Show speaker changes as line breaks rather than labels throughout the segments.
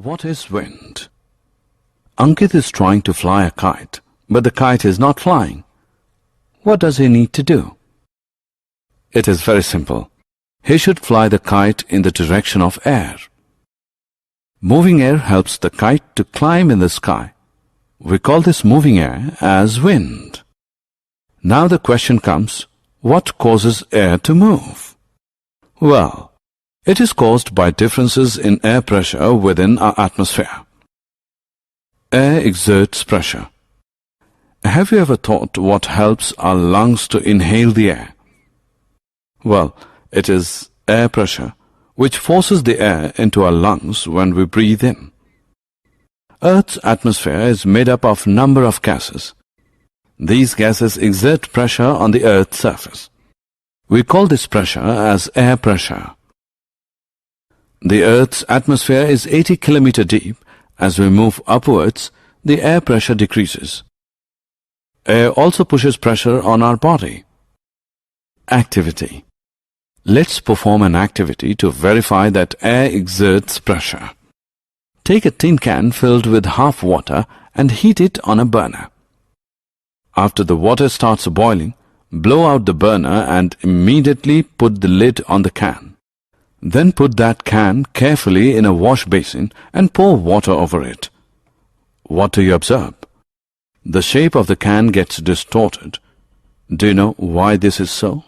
What is wind? Ankit is trying to fly a kite, but the kite is not flying. What does he need to do? It is very simple. He should fly the kite in the direction of air. Moving air helps the kite to climb in the sky. We call this moving air as wind. Now the question comes, what causes air to move? Well, it is caused by differences in air pressure within our atmosphere. Air exerts pressure. Have you ever thought what helps our lungs to inhale the air? Well, it is air pressure, which forces the air into our lungs when we breathe in. Earth's atmosphere is made up of a number of gases. These gases exert pressure on the Earth's surface. We call this pressure as air pressure. The Earth's atmosphere is 80 km deep. As we move upwards, the air pressure decreases. Air also pushes pressure on our body. Activity. Let's perform an activity to verify that air exerts pressure. Take a tin can filled with half water and heat it on a burner. After the water starts boiling, blow out the burner and immediately put the lid on the can. Then put that can carefully in a wash basin and pour water over it. What do you observe? The shape of the can gets distorted. Do you know why this is so?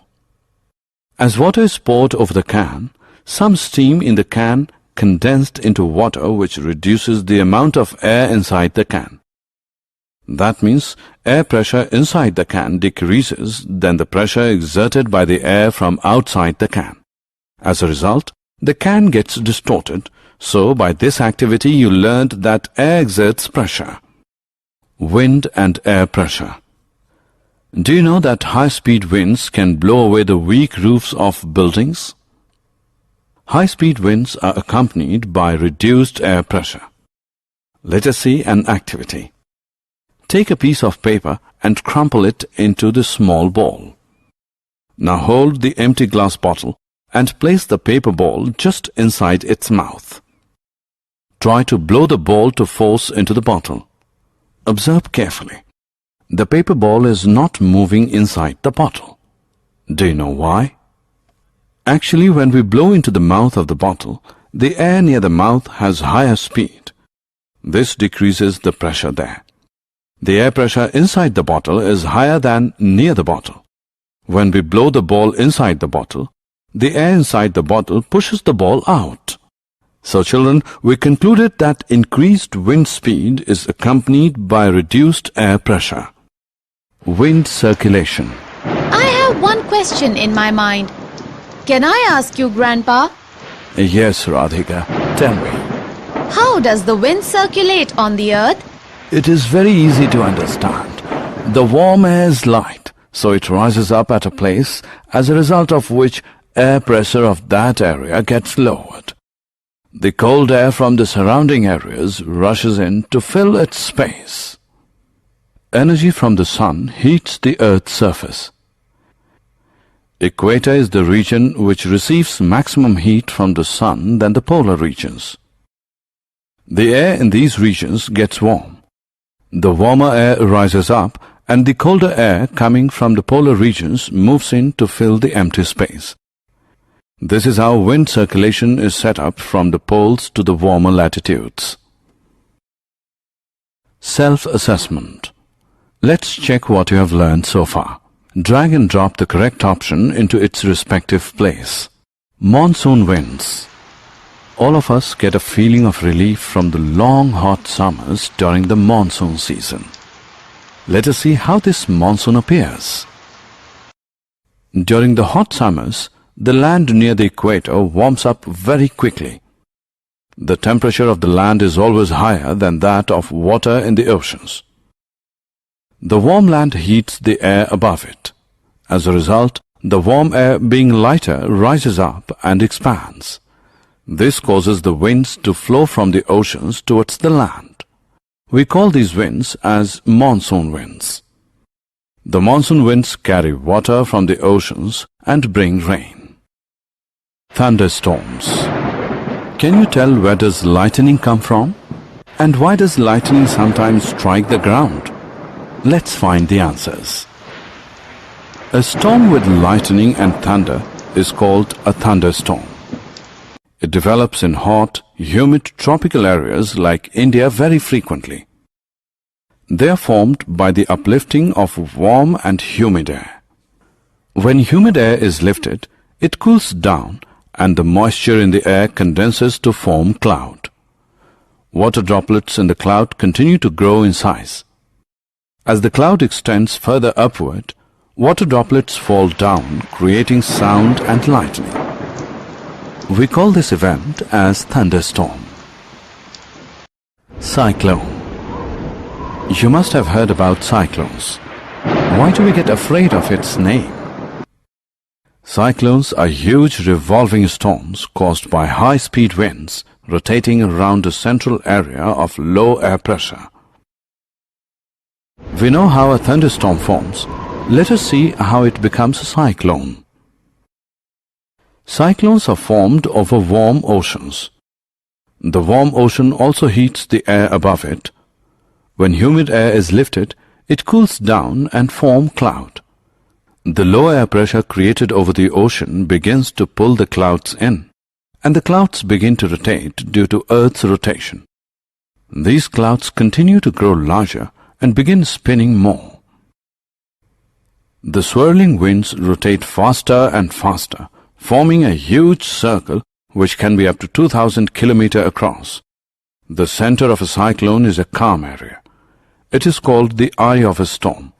As water is poured over the can, some steam in the can condensed into water, which reduces the amount of air inside the can. That means air pressure inside the can decreases than the pressure exerted by the air from outside the can. As a result, the can gets distorted. So by this activity you learned that air exerts pressure. Wind and air pressure. Do you know that high-speed winds can blow away the weak roofs of buildings? High-speed winds are accompanied by reduced air pressure. Let us see an activity. Take a piece of paper and crumple it into the small ball. Now hold the empty glass bottle and place the paper ball just inside its mouth. Try to blow the ball to force into the bottle. Observe carefully. The paper ball is not moving inside the bottle. Do you know why? Actually, when we blow into the mouth of the bottle, the air near the mouth has higher speed. This decreases the pressure there. The air pressure inside the bottle is higher than near the bottle. When we blow the ball inside the bottle, the air inside the bottle pushes the ball out. So children, we concluded that increased wind speed is accompanied by reduced air pressure. Wind circulation.
I have one question in my mind. Can I ask you, Grandpa?
Yes, Radhika, tell me.
How does the wind circulate on the earth?
It is very easy to understand. The warm air is light, so it rises up at a place, as a result of which air pressure of that area gets lowered. The cold air from the surrounding areas rushes in to fill its space. Energy from the sun heats the Earth's surface. Equator is the region which receives maximum heat from the sun than the polar regions. The air in these regions gets warm. The warmer air rises up and the colder air coming from the polar regions moves in to fill the empty space. This is how wind circulation is set up from the poles to the warmer latitudes. Self-assessment. Let's check what you have learned so far. Drag and drop the correct option into its respective place. Monsoon winds. All of us get a feeling of relief from the long hot summers during the monsoon season. Let us see how this monsoon appears. During the hot summers, the land near the equator warms up very quickly. The temperature of the land is always higher than that of water in the oceans. The warm land heats the air above it. As a result, the warm air being lighter rises up and expands. This causes the winds to flow from the oceans towards the land. We call these winds as monsoon winds. The monsoon winds carry water from the oceans and bring rain. Thunderstorms. Can you tell where does lightning come from? And why does lightning sometimes strike the ground? Let's find the answers. A storm with lightning and thunder is called a thunderstorm. It develops in hot, humid tropical areas like India very frequently. They are formed by the uplifting of warm and humid air. When humid air is lifted, it cools down and the moisture in the air condenses to form cloud. Water droplets in the cloud continue to grow in size. As the cloud extends further upward, water droplets fall down, creating sound and lightning. We call this event as thunderstorm. Cyclone. You must have heard about cyclones. Why do we get afraid of its name? Cyclones are huge revolving storms caused by high-speed winds rotating around a central area of low air pressure. We know how a thunderstorm forms. Let us see how it becomes a cyclone. Cyclones are formed over warm oceans. The warm ocean also heats the air above it. When humid air is lifted, it cools down and forms cloud. The low air pressure created over the ocean begins to pull the clouds in, and the clouds begin to rotate due to Earth's rotation. These clouds continue to grow larger and begin spinning more. The swirling winds rotate faster and faster, forming a huge circle which can be up to 2,000 kilometers across. The center of a cyclone is a calm area. It is called the eye of a storm.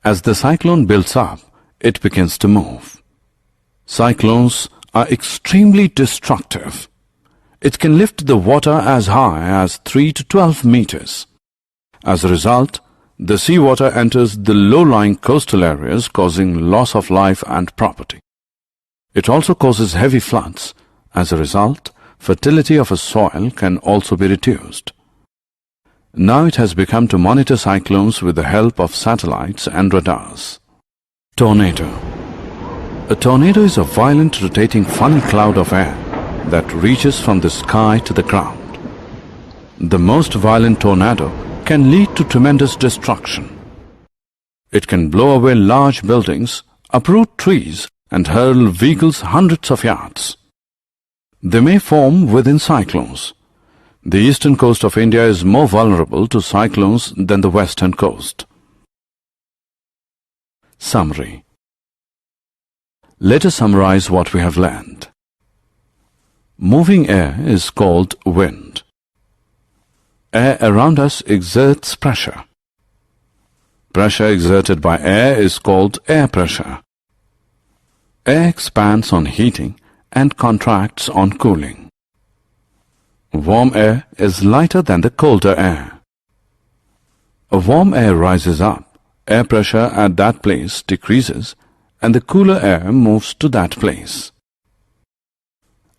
As the cyclone builds up, it begins to move. Cyclones are extremely destructive. It can lift the water as high as 3 to 12 meters. As a result, the seawater enters the low-lying coastal areas, causing loss of life and property. It also causes heavy floods. As a result, fertility of a soil can also be reduced. Now it has become to monitor cyclones with the help of satellites and radars. Tornado. A tornado is a violent rotating funnel cloud of air that reaches from the sky to the ground. The most violent tornado can lead to tremendous destruction. It can blow away large buildings, uproot trees, and hurl vehicles hundreds of yards. They may form within cyclones. The eastern coast of India is more vulnerable to cyclones than the western coast. Summary. Let us summarize what we have learned. Moving air is called wind. Air around us exerts pressure. Pressure exerted by air is called air pressure. Air expands on heating and contracts on cooling. Warm air is lighter than the colder air. A warm air rises up, air pressure at that place decreases, and the cooler air moves to that place.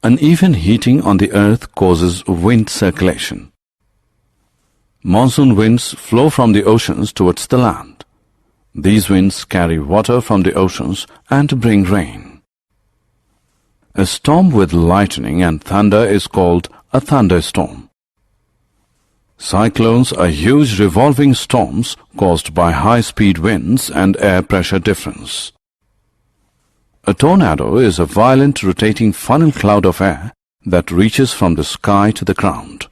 Uneven heating on the earth causes wind circulation. Monsoon winds flow from the oceans towards the land. These winds carry water from the oceans and bring rain. A storm with lightning and thunder is called a thunderstorm. Cyclones are huge revolving storms caused by high-speed winds and air pressure difference. A tornado is a violent rotating funnel cloud of air that reaches from the sky to the ground.